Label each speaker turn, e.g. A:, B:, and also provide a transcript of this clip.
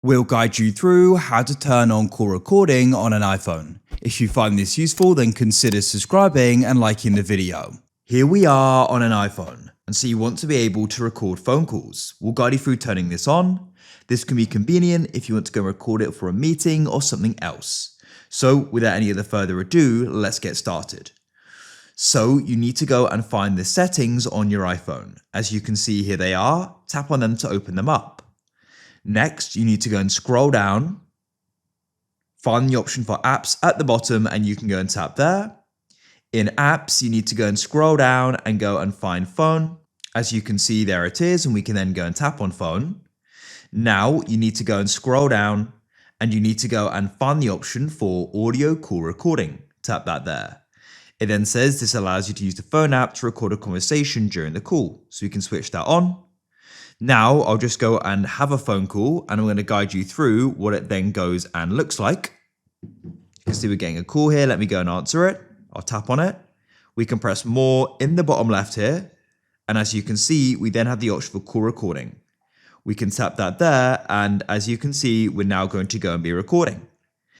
A: We'll guide you through how to turn on call recording on an iPhone. If you find this useful, then consider subscribing and liking the video. Here we are on an iPhone, and so you want to be able to record phone calls. We'll guide you through turning this on. This can be convenient if you want to go record it for a meeting or something else. So without any other further ado, let's get started. So you need to go and find the settings on your iPhone. As you can see, here they are. Tap on them to open them up. Next, you need to go and scroll down, find the option for apps at the bottom, and you can go and tap there. In apps, you need to go and scroll down and go and find phone. As you can see, there it is, and we can then go and tap on phone. Now you need to go and scroll down and you need to go and find the option for audio call recording. Tap that there. It then says this allows you to use the phone app to record a conversation during the call. So you can switch that on. Now I'll just go and have a phone call and I'm going to guide you through what it then goes and looks like. You can see we're getting a call here. Let me go and answer it. I'll tap on it. We can press more in the bottom left here. And as you can see, we then have the option for call recording. We can tap that there. And as you can see, we're now going to go and be recording.